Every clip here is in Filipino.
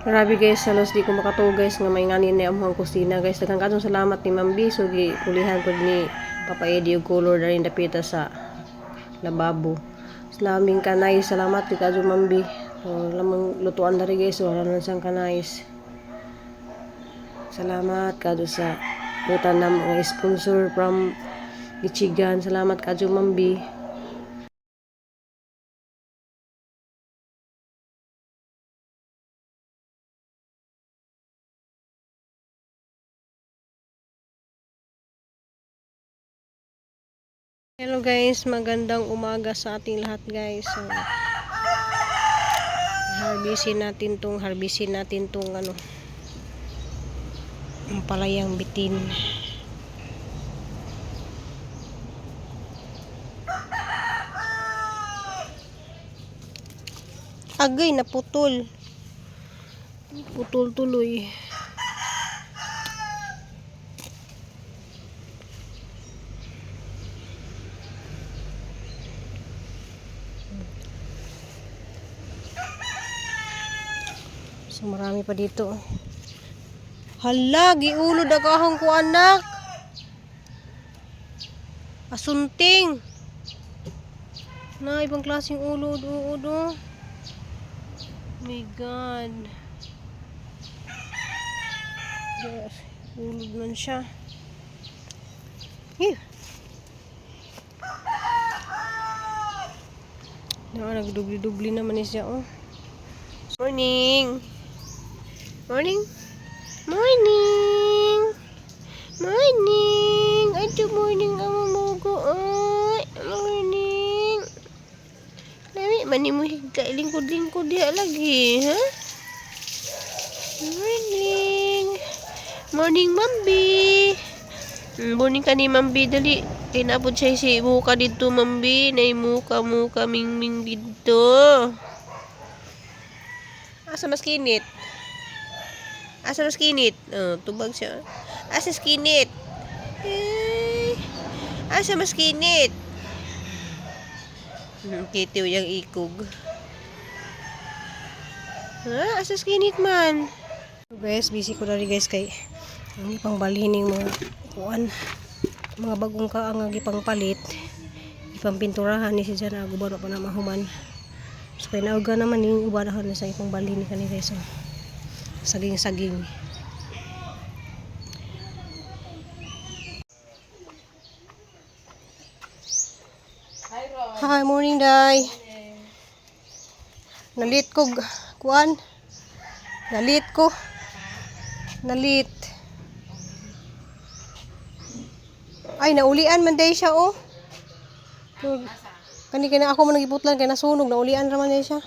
Grabe guys, halos di ko makatuo guys nga may nganin ni among kusina guys. Daghang kadtong salamat ni Ma'am B, so ulihan ko ni Papa Eddie og color dali dapita sa lababo. Laming kanay, salamat di kadto Ma'am B. So lamang lutuan dari guys, wala na sang kanais. Salamat kadto sa lutan na mga sponsor from Gichigan. Salamat kadto Ma'am B. Hello guys, magandang umaga sa ating lahat guys. So, harbisin natin tong ano, ang palayang bitin. Agay, naputol. Putol tuloy. So marami pa dito. Hala, giulod akong ko anak. Asunting. Na ibang klaseng ulod, uod oh. My God. Yes, ulod man siya. Here. Nagdubli-dubli naman siya oh. Morning. Morning. Morning. Morning. Ay, good morning ang mamugo. Ay, morning. Lami, mani mo higka. Lingkod-lingkod diya lagi. Ha? Morning. Morning, Mambi. Morning ka ni Mambi. Dali. Kinapod siya si muka dito, Mambi. Nay muka ming dito. Asa mas kinit? Asa mas kinit? Oh, tubag siya. Asa mas kinit? Asa mas kinit? Kitiw yung ikog. Ha? Asa mas kinit man? So guys, busy ko na rin guys kay ang ipang balhin yung mga kuan. Mga bagong kaang ipang palit. Ipang pinturahan ni si Jana. Gubano pa na mahuman. So kaya nauga naman yung ubanahan na sa ipang balhin ni kanina guys. So, saging-saging. Hi, morning, Day. Nalit ko, kuan. Nalit. Ay, naulian man day siya, oh. Kani ako man nagibutlan, kaya nasunog, naulian raman day siya.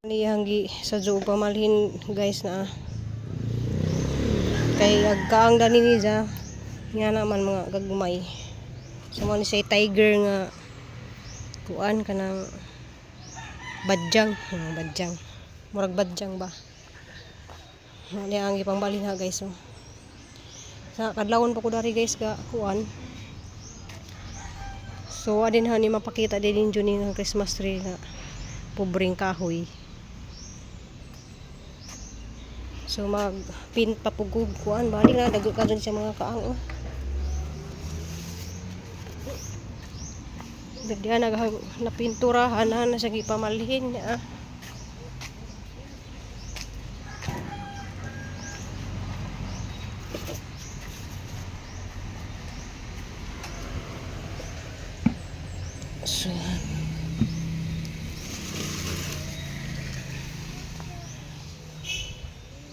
Hanggi sa joog pamalhin guys na kay agkaang dani niya nga naman mga gagmay. So man siya tiger nga kuan kanang badjang, murag badjang ba. Ani ang ipangbalhin ha guys. So sa kadlawon pa ko dari guys ga kuan. So adin ha ni mapakita din jud ng Christmas tree na pobreng kahoy. So magpint papugog kuan bali na dagko ka dun sa mga kaang oh. Diyan napinturahan na sa gipamalhin niya. So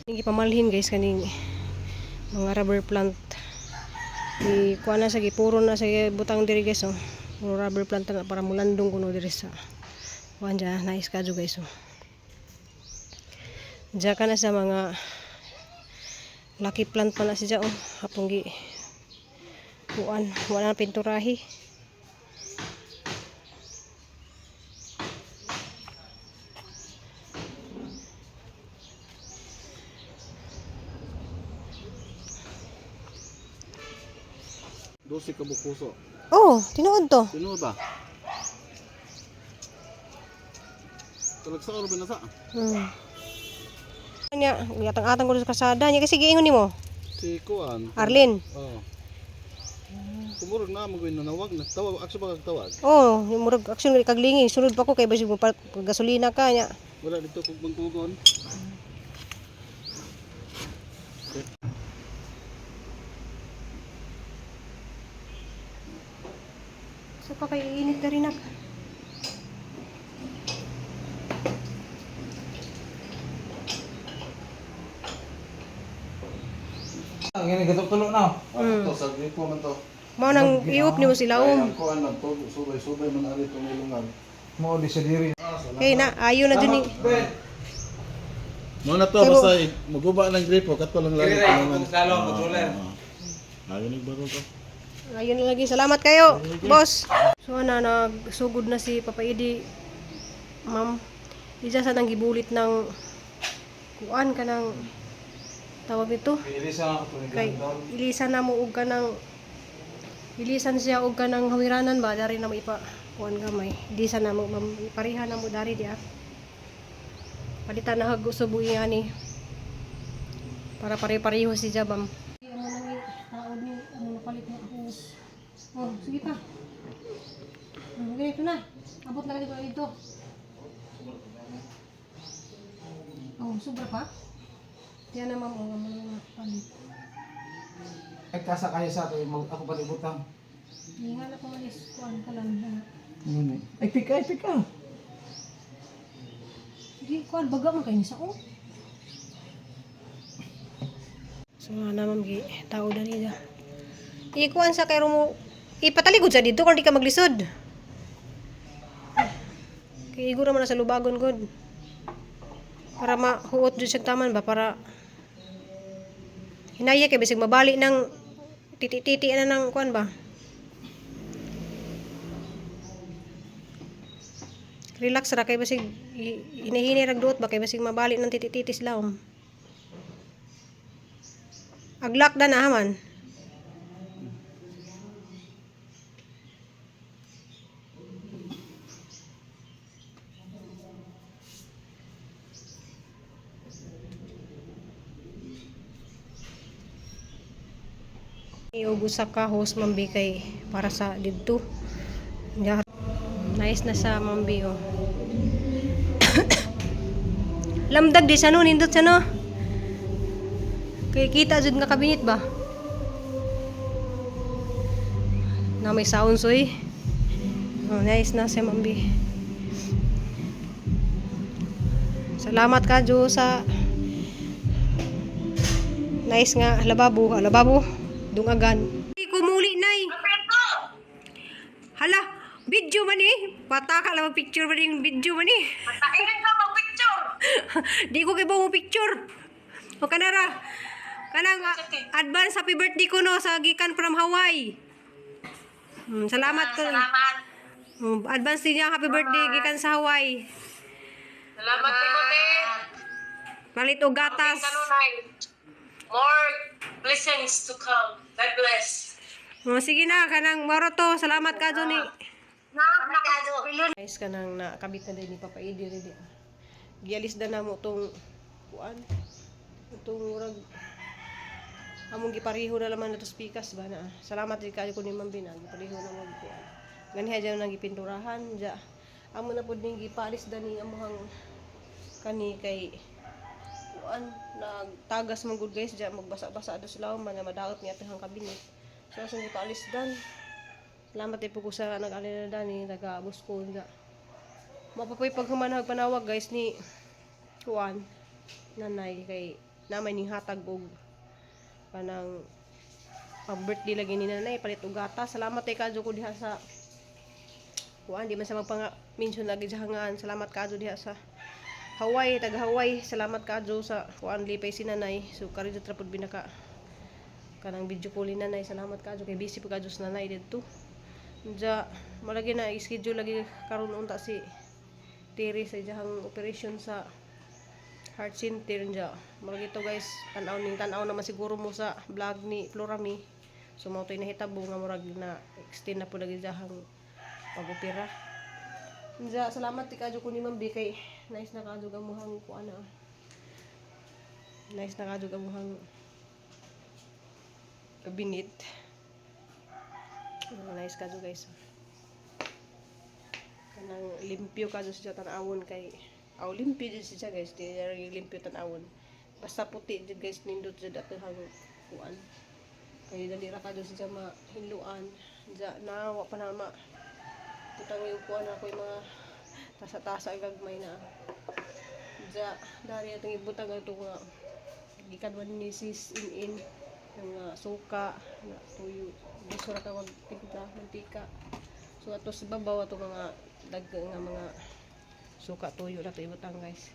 hindi pamalhin guys kaning mga rubber plant di kuha na sa gipuro na sa butang diri guys oh. Puro rubber plant na para mulandong kuno diri sa kuha dyan nice kadyo guys oh. Diyan ka na sa mga lucky plant pa na siya oh. Hapong gi kuan wala na pinturahi. Dosi ka bukuso. Oh, tinuod to. Tinuod ba? Talag sa oras binasa. Nya, gatang-atang ko sa kasada nya kasi giingon nimo. Si Kuan. Arlene. Oo. Kumurog na mo gawin nanawag na tawag aksa ba tawag. Oh, yung murag action kag lingi, sunod pa ko kay basig mo gasolina ka nya. Wala dito kog bangkugon. So pa kay init na rin nak. Ang ini gatok-tulok na. To sa gripo man to. Mao nang iup nimo sila Ang kuan nagtog subay-subay man ari tong ilungan. Mo di sa diri. Kay na ayo na dun ni. Mo na to basta maguba ng gripo kat pa lang lang. Kung salong controller. Ayun ni baro ko. Ayun na lagi. Salamat kayo, boss. So na nagsugod na si Papa Idi. Ma'am, isa sa nang gibulit ng kuan kanang tawag nito. Ilisa ako to Kay ilisan na mo og kanang ilisan siya og kanang hawiranan ba dari na mo ipa kuan gamay. Ilisan na mo pareha na mo dari dia. Palitan na hag subuhi ani. Para pare-pareho si Jabam. Ano nang taod ni ano napalit mo ahos. Oh, sige pa. Ganito na. Abot na kasi dito. Oh, sobra pa? Yan na ma'am, oh, palit. Ay kasa kaya sa to ako palibutang. Hindi nga na pumalis. Kuhan ka lang. Ngani. Ay pika. Hindi, kuhan. Baga man kayo nisa. Oh. So nga na ma'am, tao na nila. Ikuhan sa kayo mo. Ipataligod sa dito kung di ka maglisod. Kaya igura mo na sa lubagon god. Para mahuot dyan siya taman ba? Para hinaya kay bisig mabali ng titi-titi na ng kuan ba? Relax ra kay basig hinahini rag duot ba kay basig mabali ng titi-titi sila. Aglak da na man. Iubusa ka host mambi kay para sa didto. Nice na sa mambi oh. Lamdag di sa no nindot sa no. Kay kita jud nga kabinit ba? Na may sound soy. Oh, nice na sa mambi. Salamat ka Jo sa nice nga lababo, dungagan. Kumuli nay. Hala, video man eh. Pataka lang picture man yung video man eh. Patakin ka mag picture. Di ko kay mo picture. O kanara. Kanang advance happy birthday ko no sa gikan from Hawaii. Salamat ko. Salamat. Advance din niya happy birthday gikan sa Hawaii. Salamat Timote. Palit og gatas. Kanunay. More blessings to come. God bless. Sige na kanang maroto. Salamat ka ni. Nakakado. Guys kanang nakabit na din ni Papa Idi ready. Gialis na mo tong kuan. Itong murag among gipareho na laman nato speakers ba na. Salamat di kayo ko ni Ma'am Bina gipareho na mo kuan. Ganiha dyan nang gipinturahan dya. Amo na pud ning gipalis dani among kani kay kuan nagtagas man gud guys dya magbasa-basa do sila man madaot niya tang kabinet. So asang gipalis dan. Salamat po ko sa nag-alala dani taga-bus ko dya. Mapapoy paghumanag panawag guys ni kuan nanay kay namay ning hatag og kanang pag-birthday lagi ni nanay palit og gatas. Salamat kay kadyo ko diha sa kuan di man sa magpanga-mention lagi jahangan. Salamat kadyo diha sa Hawaii, taga Hawaii. Salamat kadyo sa kuan lipay si nanay. So kari jud ra pud binaka kanang video call ni nanay. Salamat kadyo kay busy pa kadyo sa nanay didto. Ja malagi na schedule lagi karon unta si Terry sa jahang operation sa heart center nja. Malagi to guys, tanaw naman siguro mo sa vlog ni Florami. So mo toy nahitabo nga murag na extend na pud lagi jahang pag-opera. Diya, salamat ti kadyo ko ni Ma'am B kay nice na kadyo gamuhang ko ana. Nice na kadyo gamuhang kabinet. Nice kadyo guys. Kanang limpyo kadyo siya tan-awon kay limpyo jud siya guys, di limpyo tan-awon. Basta puti jud guys nindot jud atahang kuan. Kay dali ra kadyo siya mahiluan. Diya nawa pa na putang yung kuan ako yung mga tasa-tasa gagmay na. Diya dari atong ibutang ato nga gikadwan ni sis in nga suka na tuyo. Bisura ka wag timpla mantika. So ato sa babaw ato mga nga mga suka tuyo na to ibutang guys.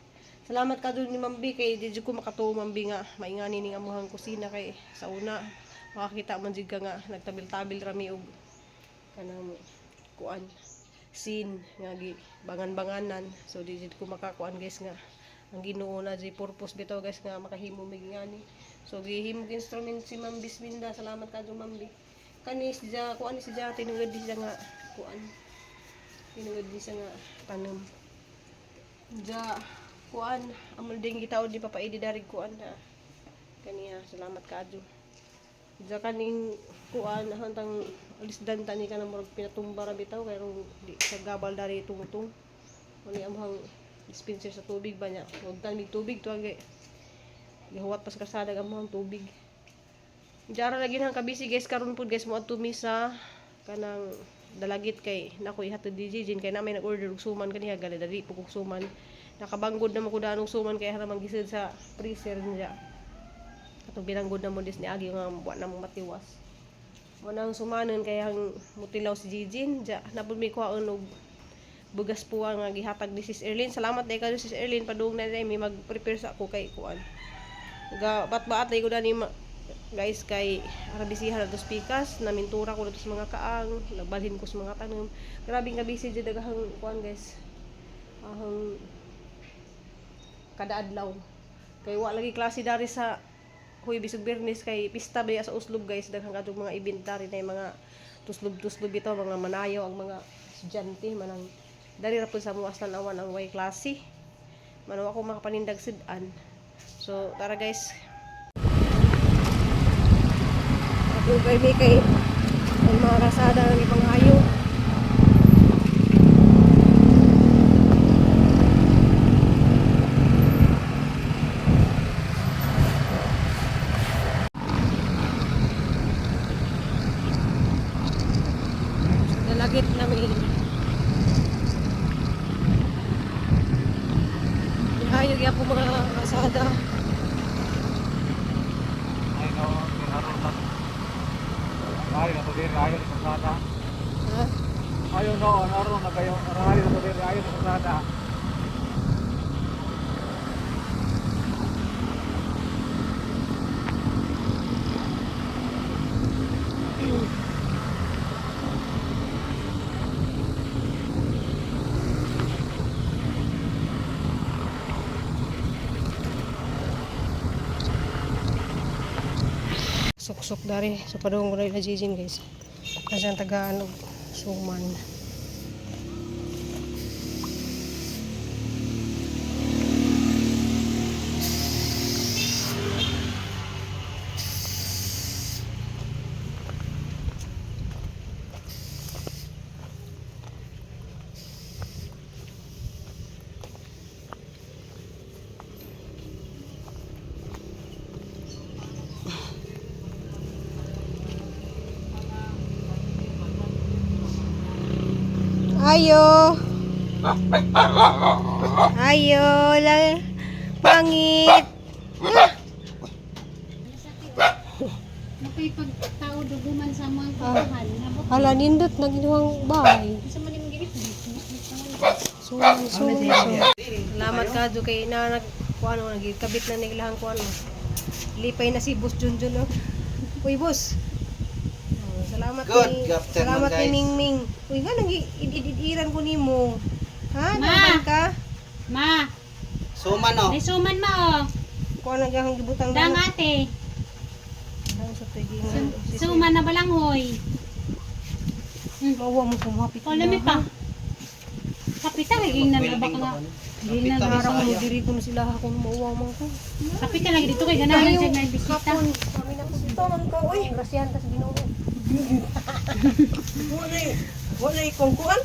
Salamat ka dun ni Ma'am B kay di jud ko makatuo Ma'am B nga maingani ning amuhang kusina kay sa una makakita man jud ka nga nagtabil-tabil rami og kanang kuan scene nga gi bangan-banganan. So di jud ko makakuan guys nga ang Ginoo na di purpose bitaw guys nga makahimo mig ngani. So gihimo instrument si Ma'am Bisminda. Salamat kadto Ma'am B. Kanis diya kuan si diya tinungod di siya nga kuan. Tinungod di siya nga tanom. Diya kuan amol ding gitaod di papaidi darig kuan na. Kaniya salamat kadto. Diya kaning kuan hantang alisdan tani ka na murag pinatumba ra bitaw kay rong di sa gabal dari tungtung. Ani amhang dispenser sa tubig ba niya. Huwag tanig tubig to agay. Gihuwat pas kasada amhang tubig. Jara lagi nang kabisi guys karon pud guys mo adto mi sa kanang dalagit kay nakoy hatod di Jin kay na may nag-order og suman kaniya gali dali pugog suman. Nakabanggod na mo kuda anong suman kay ara mangisod sa freezer niya. Atong binanggod na mo dis ni agi nga buwan na mo matiwas. Mo nang sumanon kay ang mutilaw si Jin ja napud mi kuhaon og bugas puwa nga gihatag ni Sis Erlyn. Salamat day kadto Sis Erlyn padung na day mi mag-prepare sa ako kay kuan. Ga bat-baat day ko dani guys kay arabisihan atos pikas na mintura ko dito sa mga kaang nagbalhin ko sa mga tanom. Grabe nga busy jud daghang kuan guys. Ahang kada adlaw kay wa lagi klase dari sa Huwebes ug Biyernes kay pista ba sa uslob guys daghang kadtong mga inventary na mga tuslob-tuslob bitaw mga manayaw ang mga estudyante manang dari ra pud sa muas tan-awan ang way klase. Manaw ako makapanindag sidan. So tara guys. Ako kay ang mga rasada ng ibang hayo. Dalagit namin. Hayo gyud ako mga rasada. Ayaw na po din, ayaw na pasada. Ha? Ayaw no, naroon na kayo. Ayaw na po din, ayaw na pasada. Sok-sok dari sa padung ko na Jin guys. Kasi ang tagaan og suman. Ayo. Ayo lang. Pangit. Nakipagtao duguman sa mga kuhan. Hala nindot naginuwang bahay. Sa maning gilip. Suman. Salamat kadto kay na kuan nagikabit na nilahang kuan. Lipay na si Boss Junjun. Uy boss. Salamat salamat ni Mingming. Uy nga nang ididiran ko nimo. Ha? Naman ka? Ma, Suman no. may suman ma oh. Kuan na gyang gibutang Dang ate. Dang sa tugingan. Suman na balanghoy. Mawa mo kumapit. O lami pa. Kapitan lagi na labak nga. Hindi na Parang narang mo diri ko na sila akong mauwaw man ko. Kapitan lagi dito kay ganahan siya na bisita. Kapon, kami na po dito man ko. Uy, grasyan tas Ginoo. Wala kongkuan.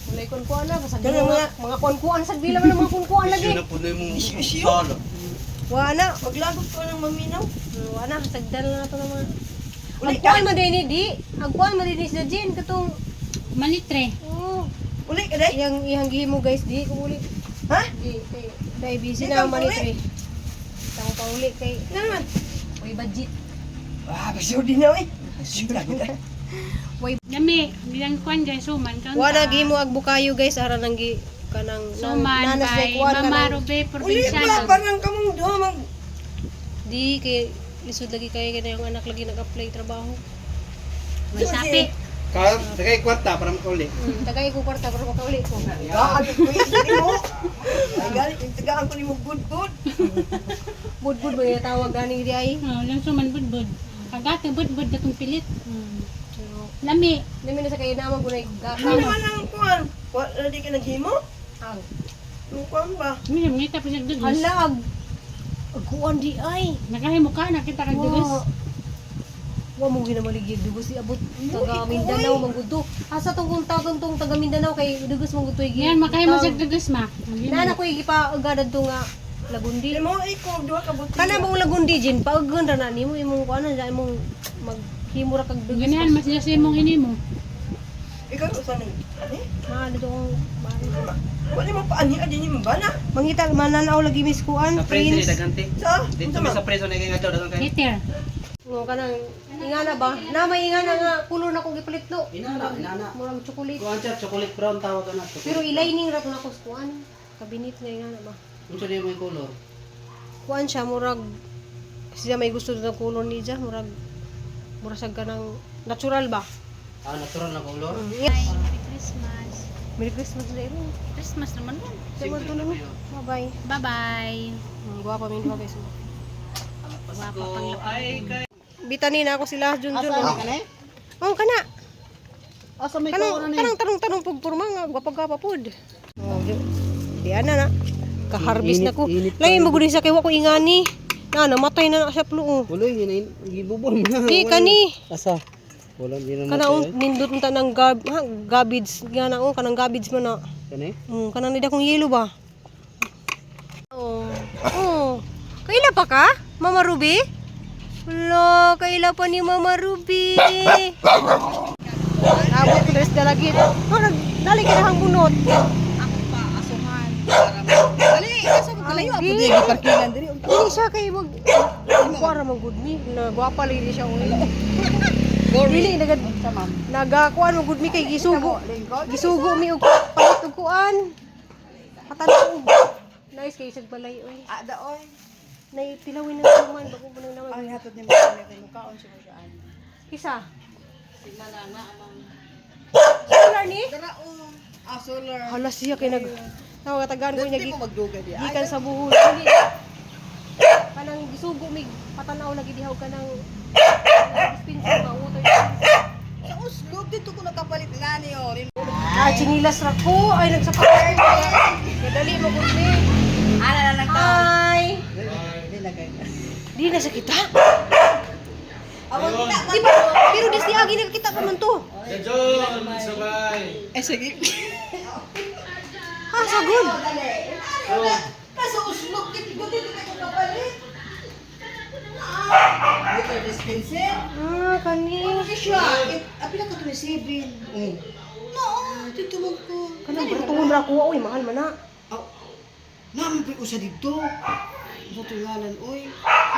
Wala kon-kuan na basta Kaya mga kon-kuan sa bila man ang mga kon-kuan lagi. Isyo na po na yung sala. Wa na. Maglagot ko ng maminaw. Wa na sagdal na to naman. Uli Agkuan man din di. Agkuan man din sa Jin katong Malitre. oh. Uli ka day. Iyang gihimo guys di ko uli. Ha? Di kay dai busy Di na ka man uli. ito. Tang pa uli kay Naman. way budget. Basyo din na eh. Basyo lang kita. Gami, bilang kuan guys, suman kan. Wa na gihimo agbukayo guys ara nang gi kanang Suman nanas kay day kuan Mama kanang Rube Uli Provinciano. ba parang kamong do mag di kay lisod lagi kay yung anak lagi nag-apply trabaho. May sapi. Kaya, tagay kwarta para makaulit. Tagay ko kwarta pero makauli ko. gaan ko ini mo. Ay galit yung tagaan ko ni mo good. Budbud ba yung tawag gani di ay. Oh, lang suman budbud. Kagate budbud datong pilit. Pero Lami. limi na sa kayo naman gunay Ano naman ang kuan? Wala di ka naghimo? ang Ang kuan ba? May ngita pa siya dugos. halag. Agkuan di ay. Nakahimo ka nakita kag dugos. Wa mo ginamaligid dugos si abot taga Mindanao manggudo. Asa tong tong taga Mindanao kay dugos manggudo Yan makahimo siya dugos ma. Nana ko gipa agad to nga Lagundi. Di mo ikaw duha ka buti. Kana mong Lagundi jin paagon ra na nimo imong kuan na imong maghimo ra kag dugos. Ganahan mas siya sa imong hinimo. Ikaw usan ni. Ani? Ma dito kong mari. Wala mo pa ani adi ni mbana. Mangita mananaw lagi mis kuan. Sa preso ni Prince. Dagante. Sa? Dito mi sa preso ni kay dagan kay. Peter. Ngo kanang ingana ba? Na may ingana nga kulor na kong gipalit no. Inana. Murag chocolate. Kuan siya chocolate brown tawag na to. Pero ilining ra to na ko sa kuan. Kabinit nga ingana ba? Unsa di mo yung color? Kuan siya murag siya may gusto ng kulor ni siya murag sa ganang natural ba? Ah, natural na color. Yes. Merry Christmas. Merry Christmas day rin. Christmas naman yan. Simple to naman. Bye-bye. Bye-bye. Guwapa min guys. Wapa pang Ay kay. Bitanin na ako sila Junjun. Oh, kana. Asa may Kanang tanong pugpurma nga gwapa-gwapa pud. Oh, di ana na. Kaharbis na ko. Lain mo gud sa kay wa ko ingani. Na namatay na siya pluo. Uloy yun gibubol mo na. Di kani. Asa? Wala di na Kanang nindot unta ng gabids nga na kanang gabids mo na. Kani? Kanang nida kong yelo ba? Oh. Oh. Kaila pa ka? Mama Ruby? Wala, kaila pa ni Mama Ruby. Abot dress na lagi. Oh, dali ka na hang bunot. Dali, asa mo kalayo ako di giparkingan diri. Hindi siya kay mag para mag good me. Nagwapa lady siya ulit. Dili nagakuan mo good me kay gisugo. Gisugo mi og palit og kuan. Patanaw. Nice kay sig balay oy. Ada oy. Nay tilawin na suman bago mo nang Ang hatod ni mo kay mukaon siya diyan. Isa. Solar ni? Dara solar. Hala siya kay nag katagan ko niya Di mo magduga di. gikan sa buhol. Dili. Kanang gisugo mig patanaw lagi dihaw kanang dispenser ba water. Sa Oslo dito ko nakapalit ngani oh. Chinilas ra ko ay nagsapat ko. Kadali mo gud ni. Ala na lang Hi. Di na kay. Di na sa kita. Awang kita Di ba? Pero di si agi nakita pa man to. Eh sige. Ha, sagod. Nasa Oslo dito ko kapalit. Dito dispenser. Kani. Siya, apila ka to ni Sibin. No, dito mo ko. Kanang bertuhon ra ko oy, mahal man na. Namin pa usa dito. Sa tungalan, oy.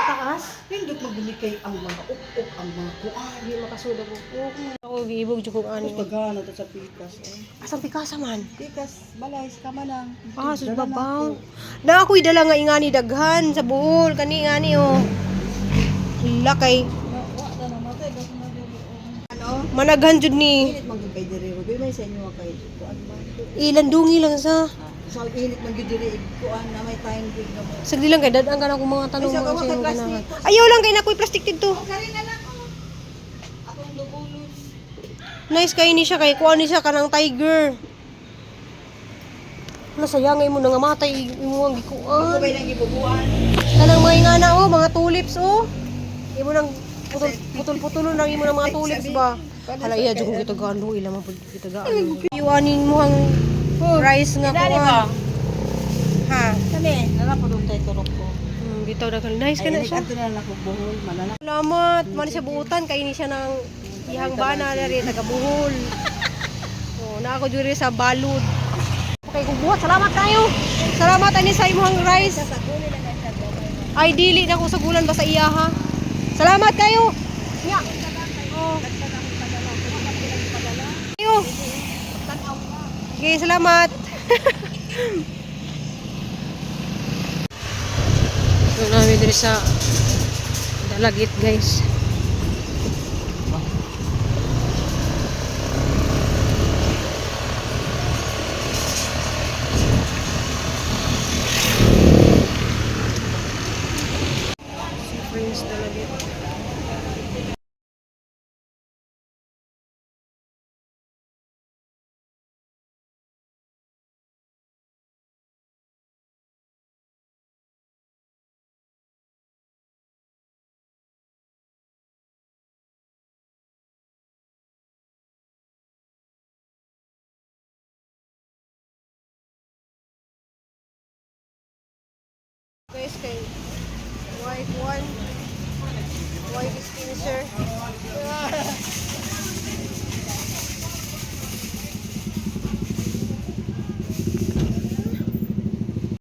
Taas. Pindot magbumikay ang mga uk-uk, ang mga kuan. Di makasuda ko. Ako giibog jud kog ani. Pagana to sa pikas, eh. Asang pikasa man. Pikas, balay, ka manang. Sus babaw. Na ako'y dala nga ingani daghan sa buhol kani ngani oh. Lakay. Ano? Managhan jud ni. Init man kay diri, Ruby, may sa inyo kay kuan ba? Ilandungi lang sa. Sa init man gyud diri, kuan na may time gyud na mo. Sagdi lang kay dadang kana kong mga tanong Ay, sa mga gawa sa kay imong plastic. ganahan. Ayaw lang kay nakoy plastic dito. Kari na lang oh. Akong dubulon. Nice kay ni siya kay kuan ni siya kanang tiger. Nasayangay mo na nga matay imo ang gikuan. Sabay nang gibubuan. Kanang mga ingana oh, mga tulips oh. Imo nang putol-putulon lang imo ng mga tulips ba. Hala iya jud kita gano ila man pud kita gaano. Iwanin mo ang rice nga kuan. Ha. Kami, nalapod tayo turok ko. Bitaw na nice ka na siya. Ato na ako buhol, manana. Salamat, man siya buutan kay ni siya ng ihang bana na rin taga Buhol. Oh, na ako diri sa balud. Okay, kung buhat, salamat kayo. Salamat ani sa imong rice. Ay dili na ko sa gulan ba sa iya ha. Salamat kayo. Nya. Oh. Kayo. Okay, salamat. So, namin diri sa Dalagit, guys. Friends, Dalagit. Guys, kay wife 1, wife is finisher.